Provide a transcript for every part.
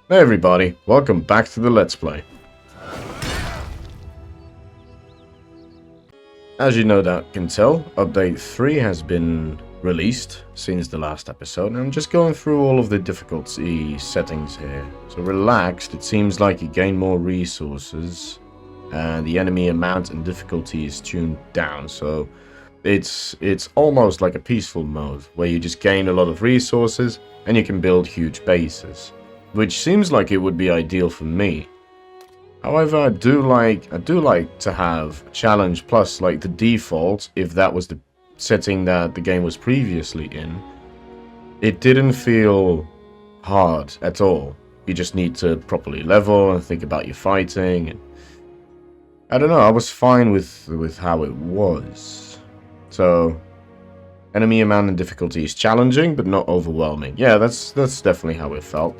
Hey everybody, welcome back to the Let's Play. As you no doubt can tell, Update 3 has been released since the last episode, and I'm just going through all of the difficulty settings here. So relaxed, it seems like you gain more resources, and the enemy amount and difficulty is tuned down, so it's almost like a peaceful mode, where you just gain a lot of resources, and you can build huge bases. Which seems like it would be ideal for me. However, I do like to have a challenge plus like the default, if that was the setting that the game was previously in. It didn't feel hard at all. You just need to properly level and think about your fighting. And I don't know, I was fine with how it was. So, enemy amount and difficulty is challenging, but not overwhelming. Yeah, that's definitely how it felt.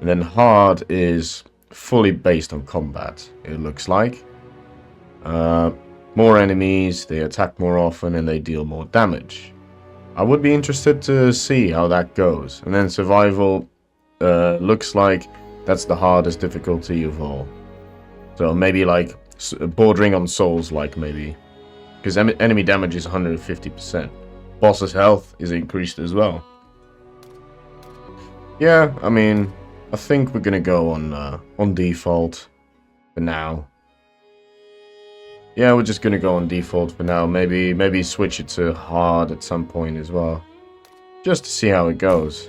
And then hard is fully based on combat, it looks like. More enemies, they attack more often, and they deal more damage. I would be interested to see how that goes. And then survival looks like that's the hardest difficulty of all. So maybe like bordering on Souls-like maybe. Because enemy damage is 150%. Boss's health is increased as well. Yeah, I mean, I think we're gonna go on default for now. Yeah, we're just gonna go on default for now. Maybe switch it to hard at some point as well, just to see how it goes.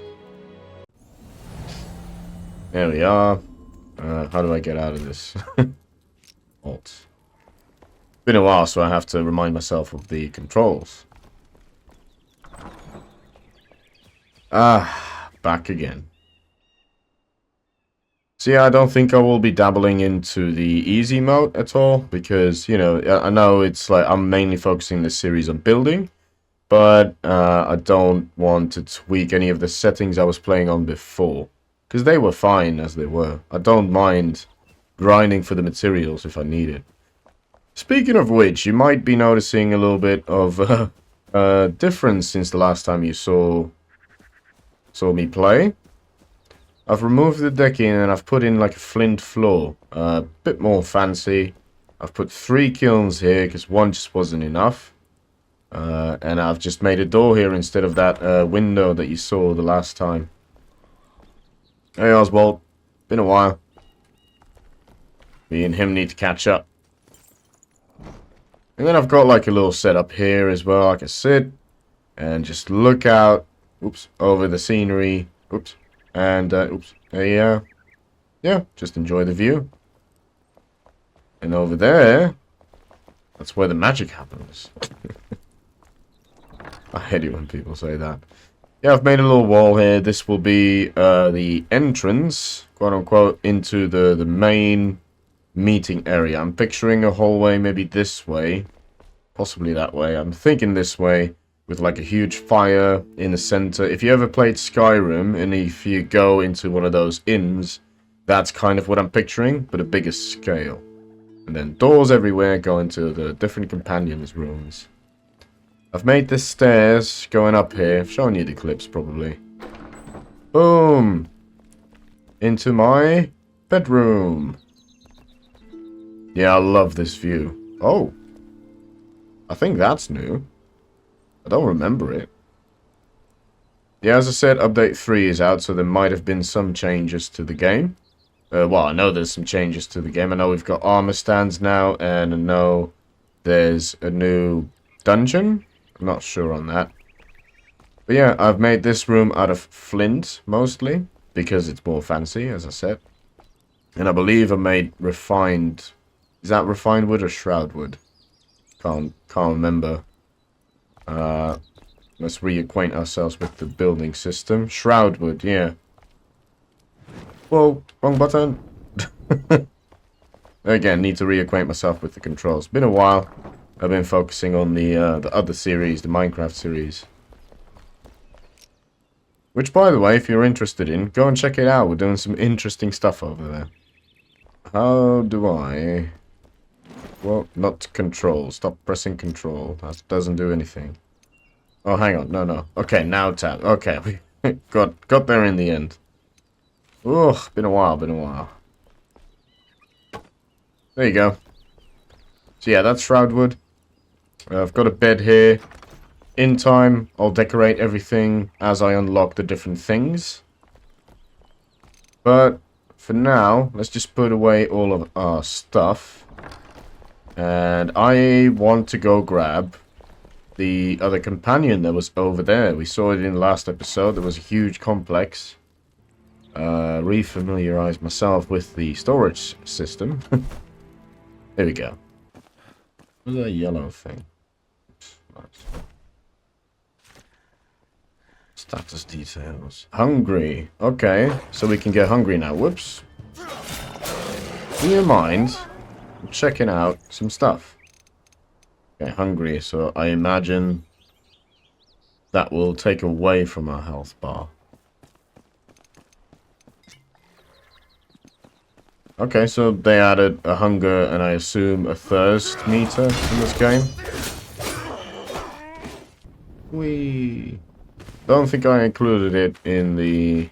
There we are. How do I get out of this? Alt. Been a while, so I have to remind myself of the controls. Back again. So yeah, I don't think I will be dabbling into the easy mode at all, because, you know, I know it's like I'm mainly focusing this series on building, but I don't want to tweak any of the settings I was playing on before, because they were fine as they were. I don't mind grinding for the materials if I need it. Speaking of which, you might be noticing a little bit of difference since the last time you saw me play. I've removed the decking and I've put in like a flint floor, a bit more fancy. I've put 3 kilns here because 1 just wasn't enough. And I've just made a door here instead of that window that you saw the last time. Hey Oswald, been a while. Me and him need to catch up. And then I've got like a little setup here as well. I can sit and just look out, oops, over the scenery, oops. And, yeah, just enjoy the view. And over there, that's where the magic happens. I hate it when people say that. Yeah, I've made a little wall here. This will be the entrance, quote-unquote, into the main meeting area. I'm picturing a hallway maybe this way, possibly that way. I'm thinking this way, with like a huge fire in the center. If you ever played Skyrim, and if you go into one of those inns, that's kind of what I'm picturing, but a bigger scale. And then doors everywhere going to the different companions' rooms. I've made the stairs going up here. I've shown you the clips probably. Boom! Into my bedroom. Yeah, I love this view. Oh! I think that's new. I don't remember it. Yeah, as I said, Update 3 is out, so there might have been some changes to the game. Well, I know there's some changes to the game. I know we've got armor stands now, and I know there's a new dungeon. I'm not sure on that. But yeah, I've made this room out of flint, mostly, because it's more fancy, as I said. And I believe I made refined... Is that refined wood or shroud wood? Can't remember. Let's reacquaint ourselves with the building system. Shroudwood, yeah. Whoa, wrong button. Again, need to reacquaint myself with the controls. Been a while. I've been focusing on the other series, the Minecraft series. Which, by the way, if you're interested in, go and check it out. We're doing some interesting stuff over there. How do I... Well, not control. Stop pressing control. That doesn't do anything. Oh, hang on. No. Okay, now tab. Okay, we got there in the end. Ugh, been a while, been a while. There you go. So yeah, that's Shroudwood. I've got a bed here. In time, I'll decorate everything as I unlock the different things. But for now, let's just put away all of our stuff. And I want to go grab the other companion that was over there. We saw it in the last episode. There was a huge complex. Refamiliarize myself with the storage system. There we go. What's that yellow thing? Oops, nice. Status details. Hungry. Okay, so we can get hungry now. Whoops. In your mind, I'm checking out some stuff. Okay, hungry, so I imagine that will take away from our health bar. Okay, so they added a hunger and I assume a thirst meter in this game. Don't think I included it in the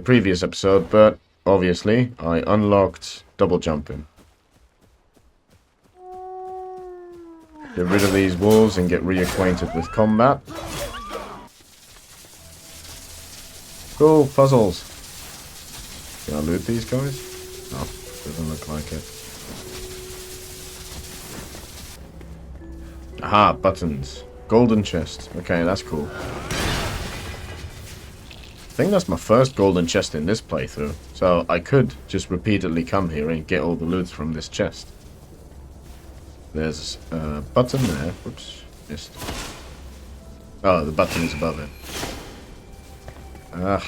previous episode, but obviously I unlocked double jumping. Get rid of these wolves and get reacquainted with combat. Cool, puzzles. Can I loot these guys? No, doesn't look like it. Aha, buttons. Golden chest. Okay, that's cool. I think that's my first golden chest in this playthrough. So I could just repeatedly come here and get all the loot from this chest. There's a button there. Whoops. Missed. Oh, the button is above it. Ugh.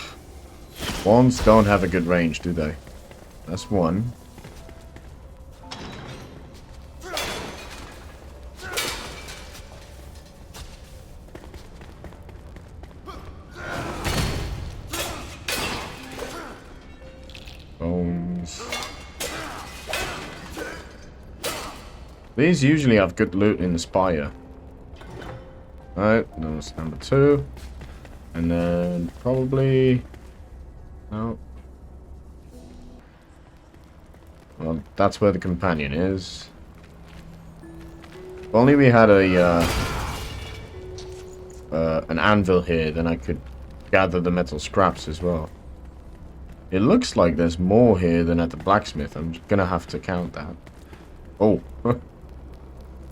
Wands don't have a good range, do they? That's one. Bones. These usually have good loot in the spire. Alright, that's number 2. And then probably... No. Well, that's where the companion is. If only we had an anvil here, then I could gather the metal scraps as well. It looks like there's more here than at the blacksmith. I'm gonna have to count that. Oh,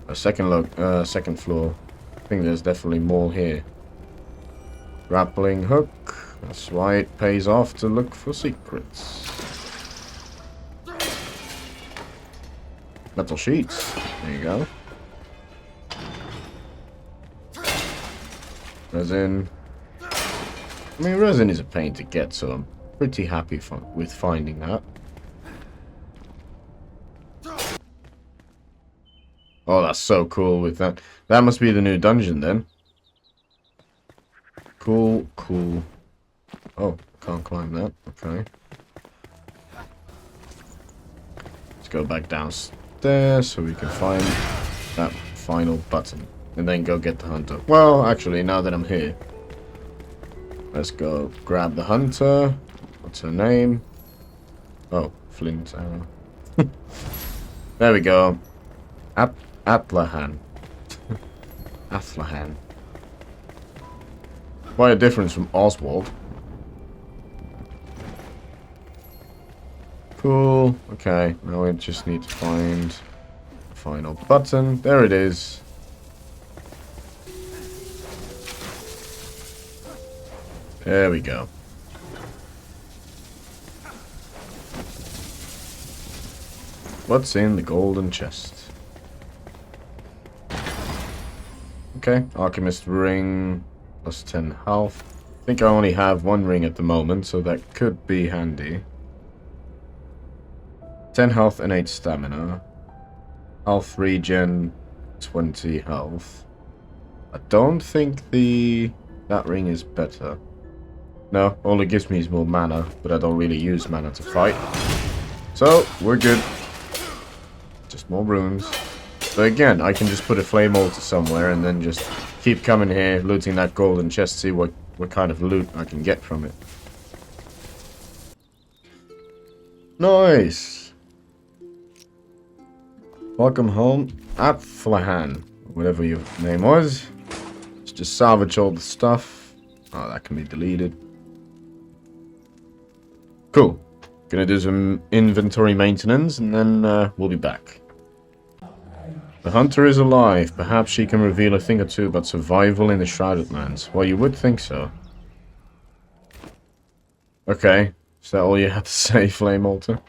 a second floor. I think there's definitely more here. Grappling hook. That's why it pays off to look for secrets. Metal sheets. There you go. Resin. I mean, resin is a pain to get, so I'm pretty happy with finding that. Oh, that's so cool with that. That must be the new dungeon then. Cool, cool. Oh, can't climb that. Okay. Let's go back downstairs so we can find that final button. And then go get the hunter. Well, actually, now that I'm here, let's go grab the hunter. What's her name? Oh, Flint arrow. There we go. Atlahan. Atlahan. Quite a difference from Oswald. Cool. Okay, now we just need to find the final button. There it is. There we go. What's in the golden chest? Okay, Alchemist ring, plus 10 health. I think I only have one ring at the moment, so that could be handy. 10 health and 8 stamina. Health regen, 20 health. I don't think that ring is better. No, all it gives me is more mana, but I don't really use mana to fight. So, we're good. Just more runes. So again, I can just put a flame altar somewhere and then just keep coming here, looting that golden chest, see what kind of loot I can get from it. Nice. Welcome home, Athlahan, whatever your name was. Let's just salvage all the stuff. Oh, that can be deleted. Cool. Gonna do some inventory maintenance and then we'll be back. The hunter is alive. Perhaps she can reveal a thing or two about survival in the Shrouded Lands. Well, you would think so. Okay. Is that all you have to say, Flame Altar?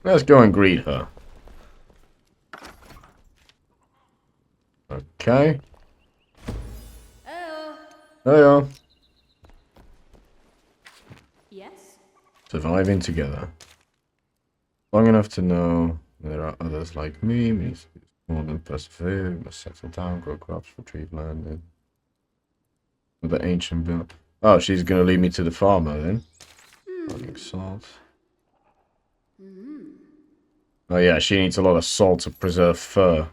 Let's go and greet her. Okay. Heyo. Yes? Surviving together. Long enough to know there are others like me. More than persevere. We must settle down, grow crops, retrieve land. With the ancient build. Oh, she's gonna lead me to the farmer then. Running salt. Oh yeah, she needs a lot of salt to preserve fur.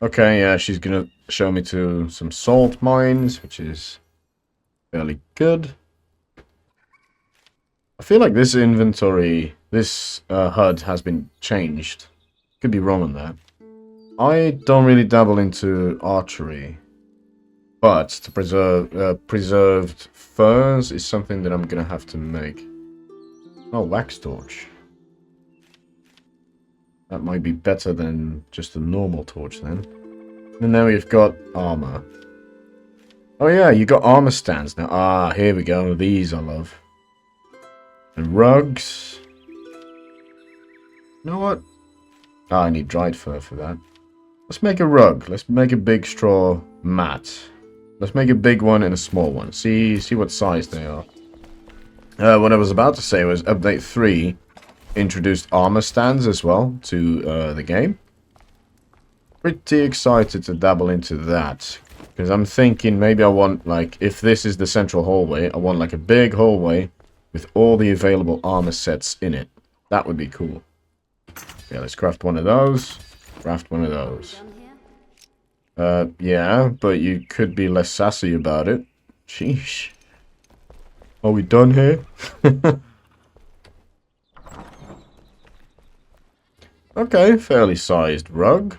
Okay, yeah, she's gonna show me to some salt mines, which is fairly good. I feel like this inventory, this HUD has been changed. Could be wrong on that. I don't really dabble into archery, but to preserve preserved furs is something that I'm gonna have to make. Oh, wax torch. That might be better than just a normal torch then. And then we've got armor. Oh yeah, you got armor stands now. Ah, here we go. These I love. And rugs. You know what? Ah, I need dried fur for that. Let's make a rug. Let's make a big straw mat. Let's make a big one and a small one. See what size they are. What I was about to say was update 3 introduced armor stands as well to the game. Pretty excited to dabble into that. Because I'm thinking maybe I want, like, if this is the central hallway, I want like a big hallway with all the available armor sets in it. That would be cool. Yeah, let's craft one of those. Craft one of those. Yeah, but you could be less sassy about it. Sheesh. Are we done here? Okay, fairly sized rug.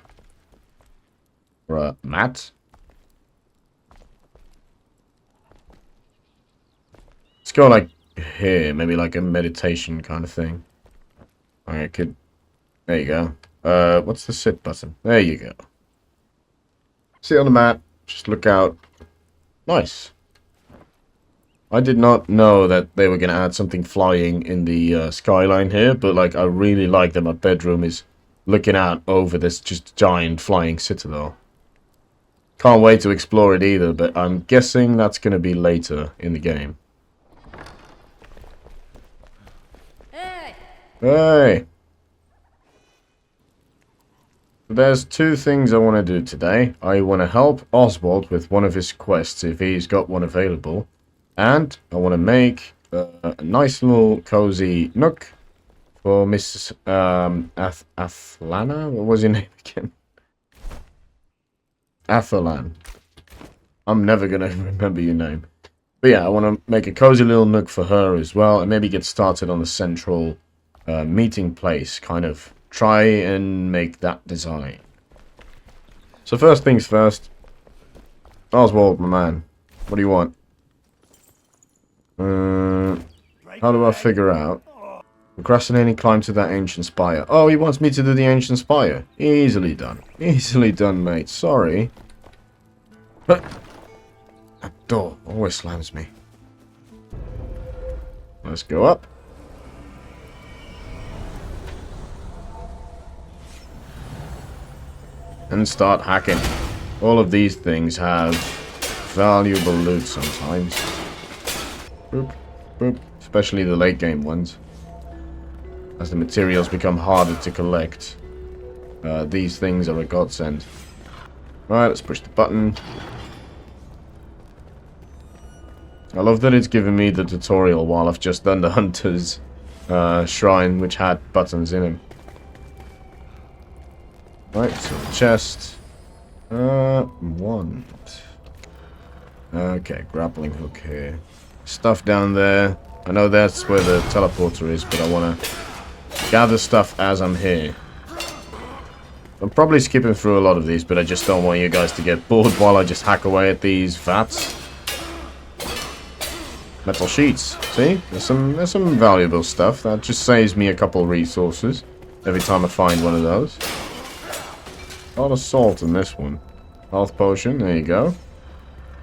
Or a mat. Let's go like here, maybe like a meditation kind of thing. I could. There you go. What's the sit button? There you go. Sit on the mat. Just look out. Nice. I did not know that they were going to add something flying in the skyline here, but like I really like that my bedroom is looking out over this just giant flying citadel. Can't wait to explore it either, but I'm guessing that's going to be later in the game. Hey! Hey! There's 2 things I want to do today. I want to help Oswald with one of his quests if he's got one available. And I want to make a nice little cozy nook for Miss Athlana. What was your name again? Athalan. I'm never going to remember your name. But yeah, I want to make a cozy little nook for her as well. And maybe get started on the central meeting place. Kind of try and make that design. So first things first. Oswald, my man. What do you want? How do I figure out? Procrastinating climb to that ancient spire. Oh, he wants me to do the ancient spire. Easily done. Easily done, mate. Sorry. But that door always slams me. Let's go up. And start hacking. All of these things have valuable loot sometimes. Boop, boop. Especially the late game ones. As the materials become harder to collect, these things are a godsend. Right, let's push the button. I love that it's giving me the tutorial while I've just done the Hunter's shrine, which had buttons in him. Right, so the chest. Wand. Okay, grappling hook here. Stuff down there. I know that's where the teleporter is, but I want to gather stuff as I'm here. I'm probably skipping through a lot of these, but I just don't want you guys to get bored while I just hack away at these vats. Metal sheets. See? There's some valuable stuff. That just saves me a couple resources every time I find one of those. A lot of salt in this one. Health potion. There you go.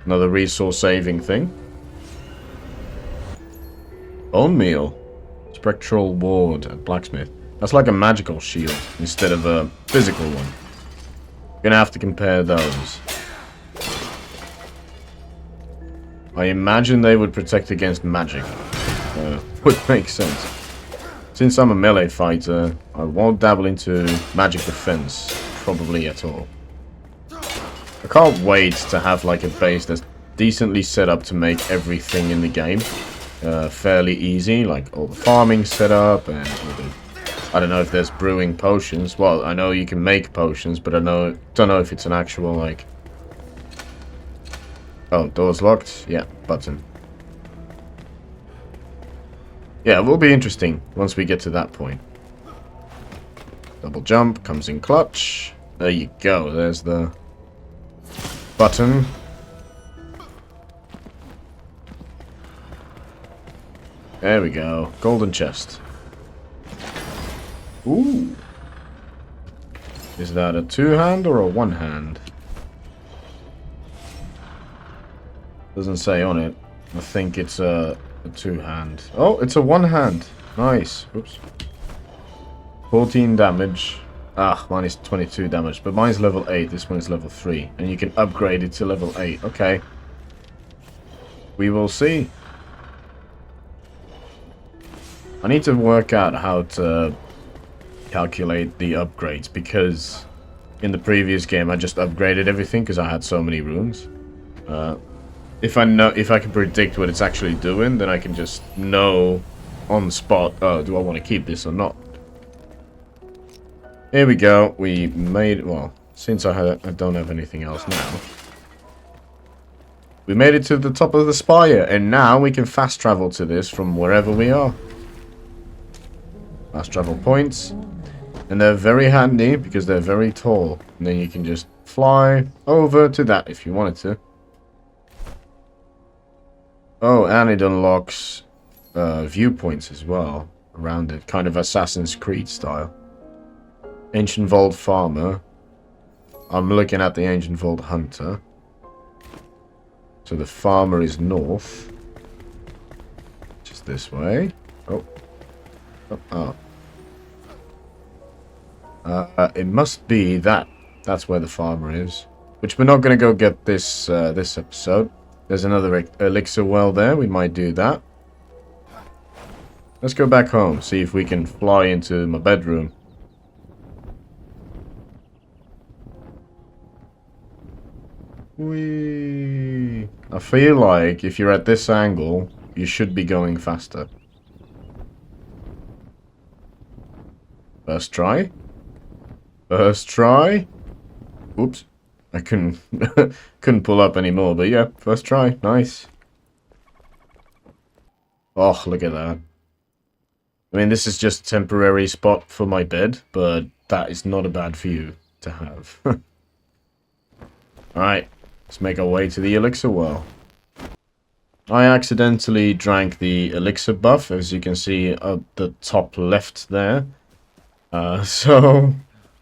Another resource saving thing. Bone meal. Spectral ward at blacksmith. That's like a magical shield instead of a physical one. Gonna have to compare those. I imagine they would protect against magic. Would make sense. Since I'm a melee fighter, I won't dabble into magic defense. Probably at all. I can't wait to have like a base that's decently set up to make everything in the game fairly easy. Like all the farming set up and all the... I don't know if there's brewing potions. Well, I know you can make potions, but I don't know if it's an actual like... Oh, door's locked? Yeah, button. Yeah, it will be interesting once we get to that point. Double jump, comes in clutch. There you go, there's the button. There we go, golden chest. Ooh. Is that a two-hand or a one-hand? Doesn't say on it. I think it's a two-hand. Oh, it's a one-hand. Nice. Oops. 14 damage. Ah, mine is 22 damage. But mine's level 8. This one is level 3. And you can upgrade it to level 8. Okay. We will see. I need to work out how to calculate the upgrades. Because in the previous game I just upgraded everything because I had so many runes. If I can predict what it's actually doing, then I can just know on the spot, oh, do I want to keep this or not? Here we go. We made, well, since I don't have anything else now. We made it to the top of the spire, and now we can fast travel to this from wherever we are. Fast travel points. And they're very handy because they're very tall. And then you can just fly over to that if you wanted to. Oh, and it unlocks viewpoints as well around it. Kind of Assassin's Creed style. Ancient Vault Farmer. I'm looking at the Ancient Vault Hunter. So the farmer is north. Just this way. Oh. Oh. It must be that. That's where the farmer is. Which we're not going to go get this this episode. There's another elixir well there. We might do that. Let's go back home. See if we can fly into my bedroom. Whee! I feel like if you're at this angle, you should be going faster. First try. First try. Oops. I couldn't pull up anymore, but yeah, first try. Nice. Oh, look at that. I mean, this is just a temporary spot for my bed, but that is not a bad view to have. Alright, let's make our way to the elixir well. I accidentally drank the elixir buff, as you can see at the top left there. So...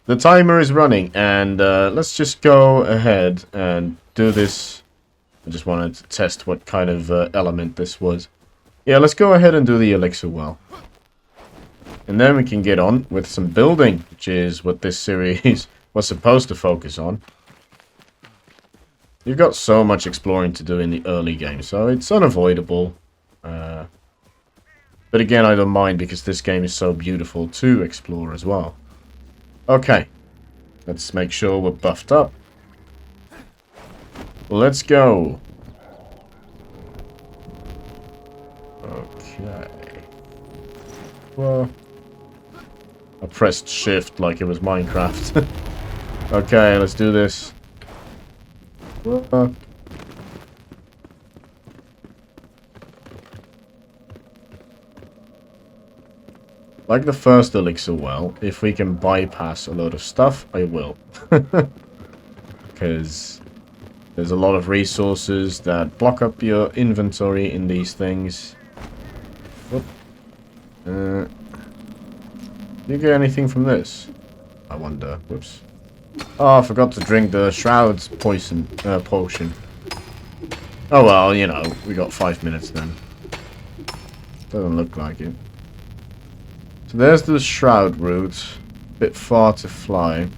the timer is running, and let's just go ahead and do this. I just wanted to test what kind of element this was. Yeah, let's go ahead and do the elixir well. And then we can get on with some building, which is what this series was supposed to focus on. You've got so much exploring to do in the early game, so it's unavoidable. But again, I don't mind because this game is so beautiful to explore as well. Okay, let's make sure we're buffed up. Let's go. Okay. Well, I pressed shift like it was Minecraft. Okay, let's do this. like the first elixir well, if we can bypass a load of stuff, I will. Because there's a lot of resources that block up your inventory in these things. Whoop. Do you get anything from this? I wonder. Whoops. Oh, I forgot to drink the Shroud's potion. Oh well, you know, we got 5 minutes then. Doesn't look like it. So there's the Shroud route. Bit far to fly.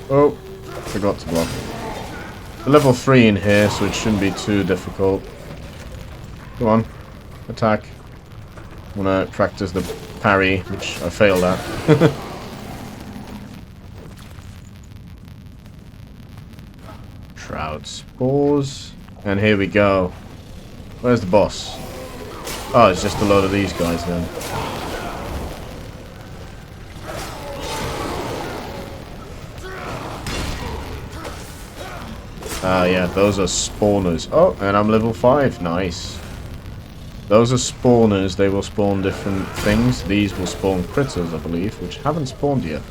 Oh, forgot to block. Level 3 in here, so it shouldn't be too difficult. Come on, attack. I want to practice the parry, which I failed at. Shroud spores. And here we go. Where's the boss? Oh, it's just a load of these guys then. Ah, yeah, those are spawners. Oh, and I'm level 5. Nice. Those are spawners. They will spawn different things. These will spawn critters, I believe, which haven't spawned yet.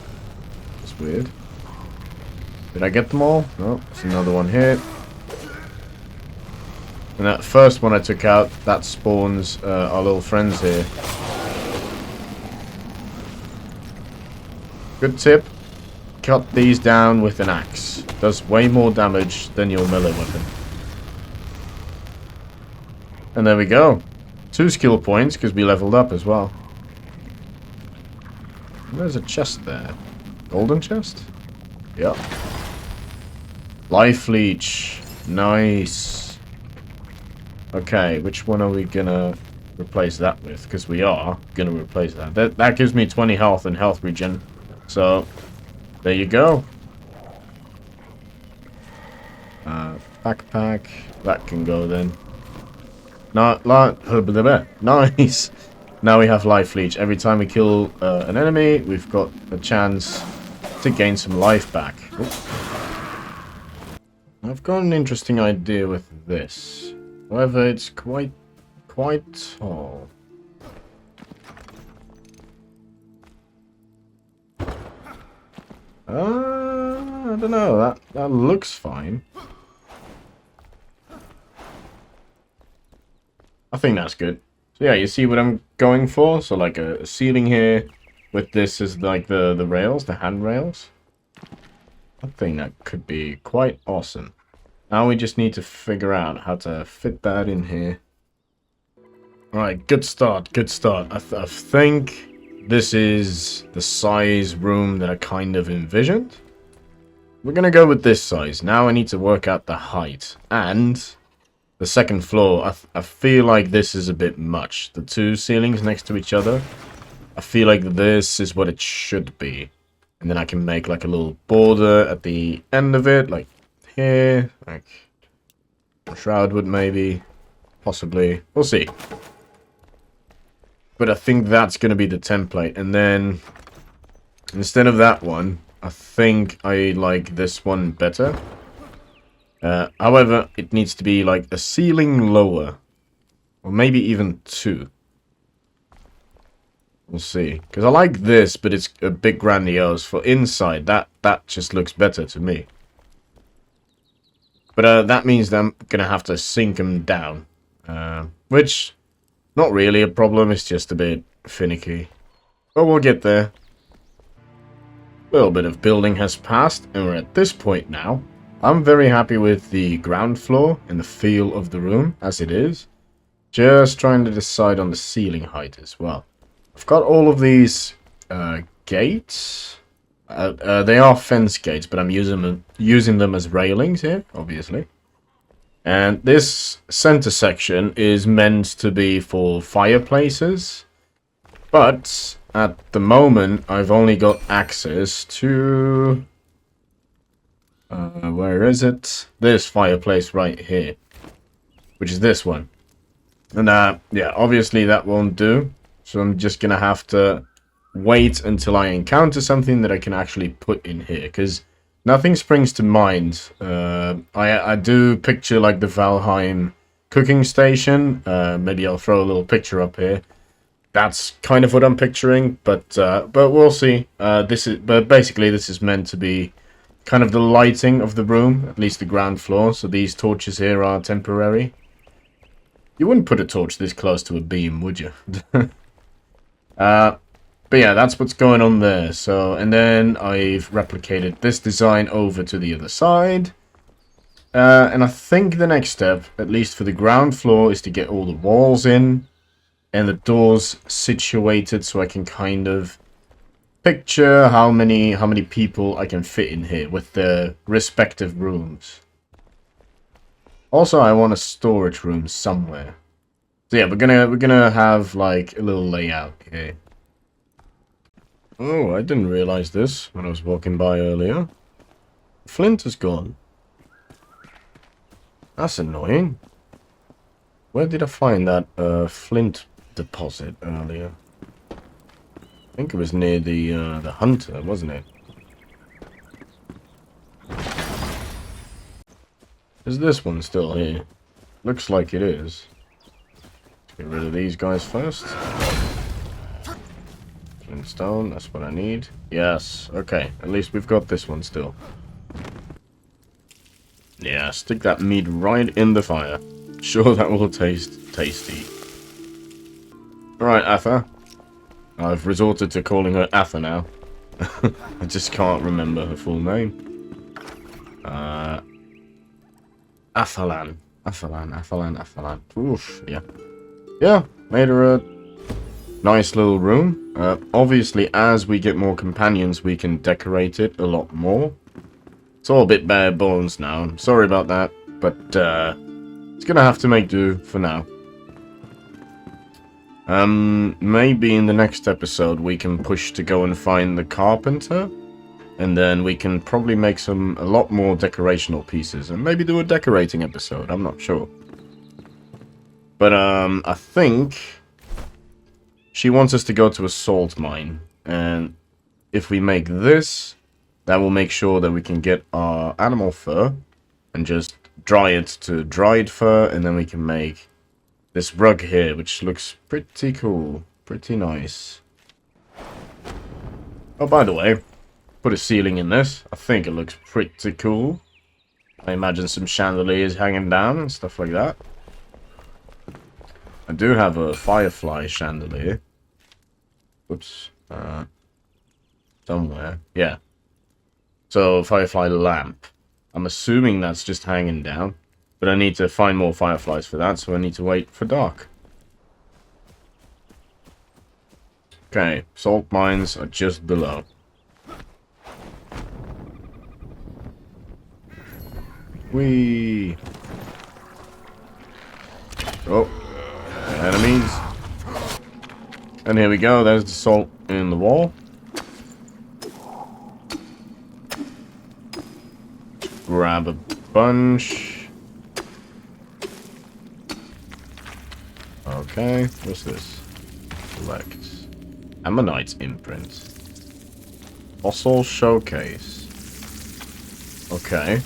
That's weird. Did I get them all? No, there's another one here. And that first one I took out, that spawns our little friends here. Good tip. Cut these down with an axe. Does way more damage than your melee weapon. And there we go. 2 skill points because we leveled up as well. There's a chest there. Golden chest? Yep. Life leech. Nice. Okay, which one are we gonna replace that with? Because we are gonna replace that. That gives me 20 health and health regen. So, there you go. Backpack. That can go then. Nice. Now we have life leech. Every time we kill an enemy, we've got a chance to gain some life back. Oops. I've got an interesting idea with this. However, it's quite tall. I don't know. That looks fine. I think that's good. So yeah, you see what I'm going for? So like a ceiling here with this is like the rails, the handrails. I think that could be quite awesome. Now we just need to figure out how to fit that in here. Alright, good start, good start. I think this is the size room that I kind of envisioned. We're gonna go with this size. Now I need to work out the height. And the second floor, I feel like this is a bit much. The 2 ceilings next to each other. I feel like this is what it should be. And then I can make like a little border at the end of it, like here, like Enshrouded maybe, possibly. We'll see. But I think that's going to be the template. And then instead of that one, I think I like this one better. However, it needs to be like a ceiling lower. Or maybe even 2. We'll see. Because I like this, but it's a bit grandiose. For inside, that just looks better to me. But that means that I'm going to have to sink them down. Which, not really a problem. It's just a bit finicky. But we'll get there. A little bit of building has passed, and we're at this point now. I'm very happy with the ground floor and the feel of the room as it is. Just trying to decide on the ceiling height as well. I've got all of these gates. They are fence gates, but I'm using them as railings here, obviously. And this center section is meant to be for fireplaces. But at the moment, I've only got access to... where is it? This fireplace right here. Which is this one. And yeah, obviously that won't do. So I'm just gonna have to wait until I encounter something that I can actually put in here. Because nothing springs to mind. I do picture like the Valheim cooking station. Maybe I'll throw a little picture up here. That's kind of what I'm picturing, but we'll see. But basically this is meant to be kind of the lighting of the room, at least the ground floor. So these torches here are temporary. You wouldn't put a torch this close to a beam, would you? But yeah, that's what's going on there. So, and then I've replicated this design over to the other side. And I think the next step, at least for the ground floor, is to get all the walls in and the doors situated so I can kind of picture how many people I can fit in here with the respective rooms. Also, I want a storage room somewhere. So yeah, we're gonna have like a little layout here. Oh, I didn't realize this when I was walking by earlier. Flint is gone. That's annoying. Where did I find that flint deposit earlier? I think it was near the hunter, wasn't it? Is this one still here? Looks like it is. Let's get rid of these guys first. Flintstone, that's what I need. Yes, okay. At least we've got this one still. Yeah, stick that meat right in the fire. Sure, that will taste tasty. Alright, Atha. I've resorted to calling her Atha now. I just can't remember her full name. Athalan. Athalan. Oof, yeah. Yeah, made her a nice little room. Obviously, as we get more companions, we can decorate it a lot more. It's all a bit bare bones now. I'm sorry about that, but it's gonna have to make do for now. Maybe in the next episode we can push to go and find the carpenter, and then we can probably make a lot more decorational pieces, and maybe do a decorating episode. I'm not sure, but I think she wants us to go to a salt mine, and if we make this, that will make sure that we can get our animal fur and just dry it to dried fur, and then we can make this rug here, which looks pretty cool, pretty nice. Oh, by the way, put a ceiling in this. I think it looks pretty cool. I imagine some chandeliers hanging down and stuff like that. I do have a firefly chandelier. Whoops. Somewhere. Yeah. So, firefly lamp. I'm assuming that's just hanging down. But I need to find more fireflies for that, so I need to wait for dark. Okay, salt mines are just below. Whee! Oh, enemies. And here we go, there's the salt in the wall. Grab a bunch. Okay, what's this? Select. Ammonite imprint. Fossil showcase. Okay.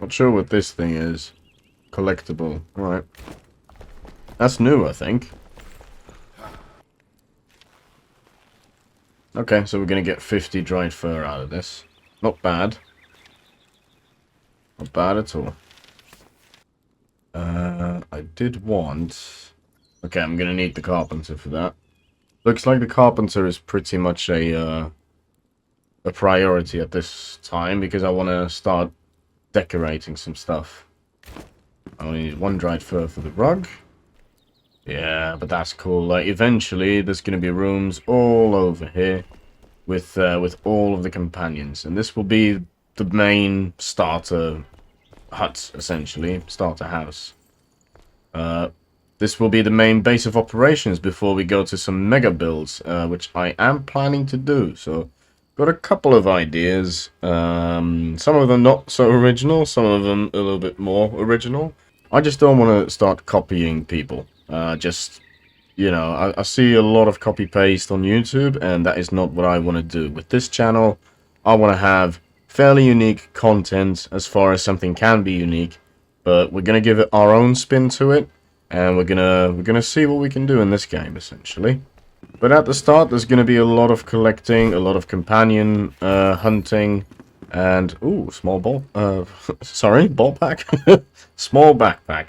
Not sure what this thing is. Collectible. Alright. That's new, I think. Okay, so we're gonna get 50 dried fur out of this. Not bad. Not bad at all. I did want... Okay, I'm gonna need the carpenter for that. Looks like the carpenter is pretty much a priority at this time, because I want to start decorating some stuff. I only need 1 dried fur for the rug. Yeah, but that's cool. Like, eventually, there's gonna be rooms all over here with all of the companions, and this will be the main starter hut, essentially, starter house. This will be the main base of operations before we go to some mega builds, which I am planning to do. So, got a couple of ideas. Some of them not so original, some of them a little bit more original. I just don't want to start copying people. Just, you know, I see a lot of copy-paste on YouTube, and that is not what I want to do. With this channel, I want to have fairly unique content as far as something can be unique, but we're gonna give it our own spin to it, and we're gonna see what we can do in this game essentially. But at the start, there's gonna be a lot of collecting, a lot of companion hunting, and ooh, small ball. Sorry, ball pack, small backpack.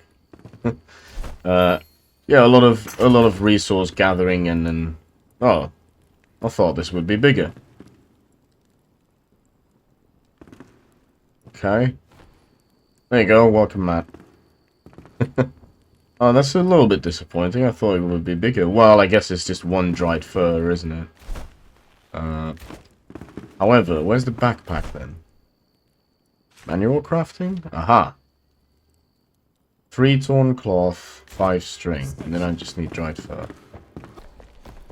Yeah, a lot of resource gathering and oh, I thought this would be bigger. Okay. There you go, welcome, Matt. Oh, that's a little bit disappointing. I thought it would be bigger. Well, I guess it's just one dried fur, isn't it? However, where's the backpack then? Manual crafting? Aha. 3 torn cloth, 5 string, and then I just need dried fur.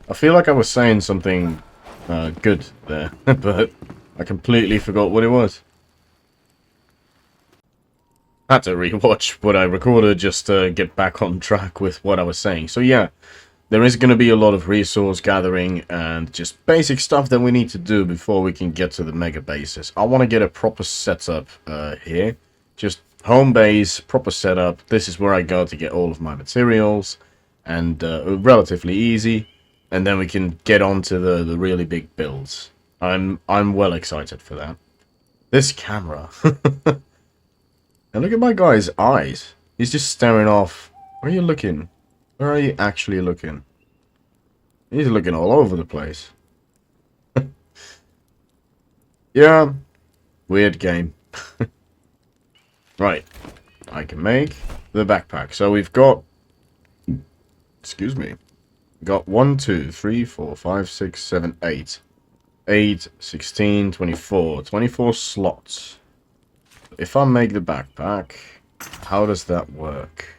I feel like I was saying something good there, but I completely forgot what it was. Had to rewatch what I recorded just to get back on track with what I was saying. So yeah, there is going to be a lot of resource gathering and just basic stuff that we need to do before we can get to the mega bases. I want to get a proper setup here. Just home base, proper setup. This is where I go to get all of my materials, and relatively easy. And then we can get on to the really big builds. I'm well excited for that. This camera. And look at my guy's eyes. He's just staring off. Where are you looking? Where are you actually looking? He's looking all over the place. Yeah. Weird game. Right. I can make the backpack. So we've got... Excuse me. Got 1, 2, 3, 4, 5, 6, 7, 8. 8, 16, 24. 24 slots. If I make the backpack, how does that work?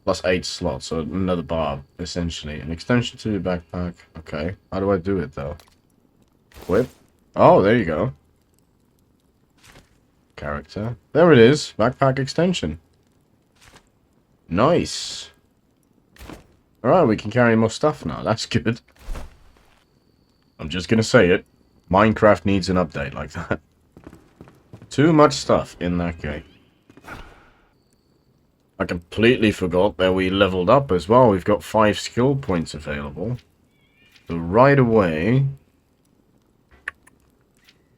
Plus 8 slots, so another bar, essentially. An extension to the backpack. Okay. How do I do it, though? Equip? Oh, there you go. Character. There it is. Backpack extension. Nice. Alright, we can carry more stuff now. That's good. I'm just gonna say it. Minecraft needs an update like that. Too much stuff in that game. I completely forgot that we leveled up as well. We've got 5 skill points available. So right away...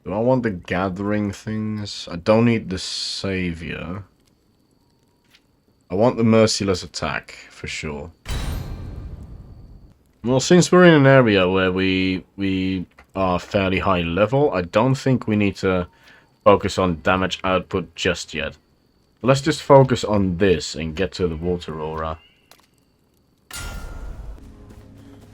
Do I want the gathering things? I don't need the savior. I want the merciless attack, for sure. Well, since we're in an area where we are fairly high level, I don't think we need to focus on damage output just yet. Let's just focus on this and get to the water aura.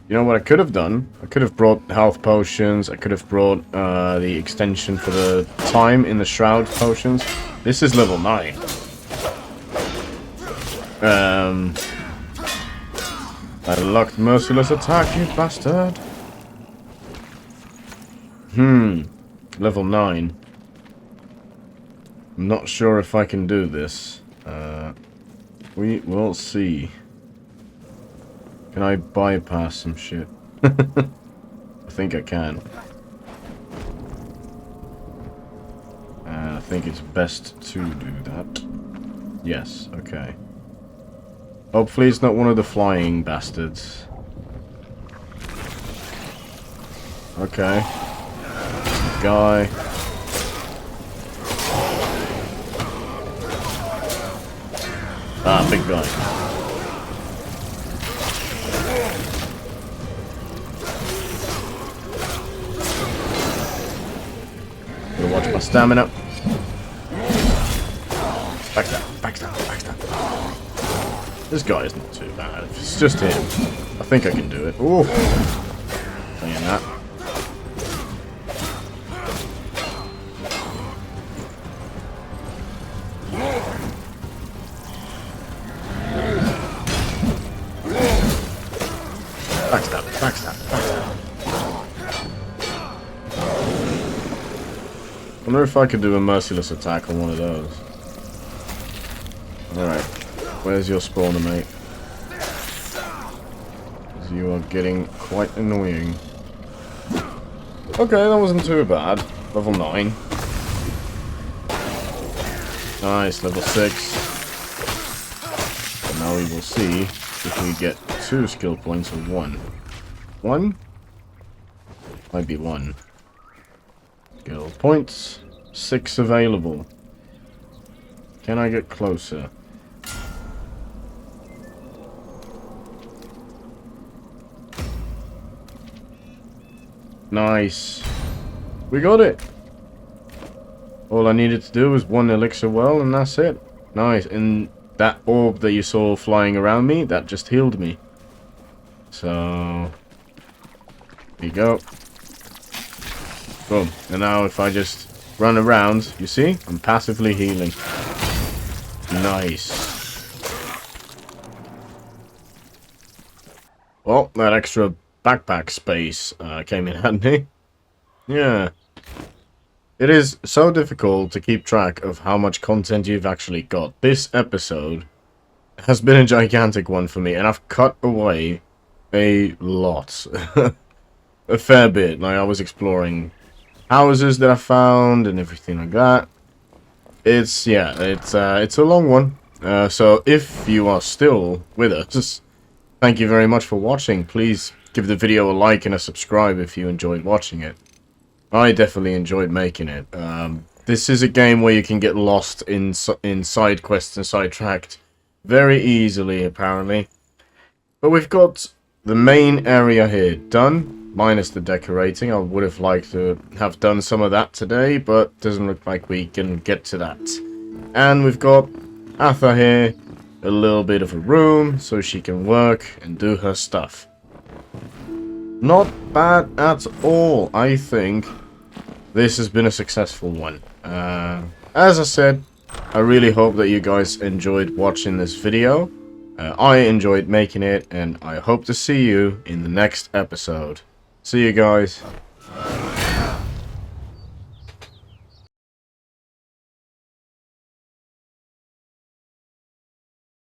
You know what I could have done? I could have brought health potions. I could have brought the extension for the time in the shroud potions. This is level 9. I locked merciless attack, you bastard. Level 9. I'm not sure if I can do this. We will see. Can I bypass some shit? I think I can. I think it's best to do that. Yes, okay. Hopefully it's not one of the flying bastards. Okay. Guy. Ah, big guy. Gotta watch my stamina. Backstab, backstab, backstab. This guy is not too bad. If it's just him, I think I can do it. Ooh. Saying that. Backstab, backstab, backstab. I wonder if I could do a merciless attack on one of those. Alright. Where's your spawner, mate? You are getting quite annoying. Okay, that wasn't too bad. Level 9. Nice, level 6. And now we will see if we get 2 skill points or 1. 1? Might be 1. Skill points. 6 available. Can I get closer? Nice. We got it. All I needed to do was 1 elixir well, and that's it. Nice. And that orb that you saw flying around me, that just healed me. So, there you go. Boom. And now if I just run around, you see? I'm passively healing. Nice. Well, that extra backpack space came in handy. Yeah. It is so difficult to keep track of how much content you've actually got. This episode has been a gigantic one for me, and I've cut away a lot. A fair bit. Like, I was exploring houses that I found and everything like that. It's a long one. So if you are still with us, thank you very much for watching. Please give the video a like and a subscribe if you enjoyed watching it. I definitely enjoyed making it. This is a game where you can get lost in side quests and sidetracked very easily, apparently. But we've got the main area here done, minus the decorating. I would have liked to have done some of that today, but doesn't look like we can get to that. And we've got Atha here, a little bit of a room, so she can work and do her stuff. Not bad at all. I think this has been a successful one. As I said, I really hope that you guys enjoyed watching this video. I enjoyed making it, and I hope to see you in the next episode. See you guys.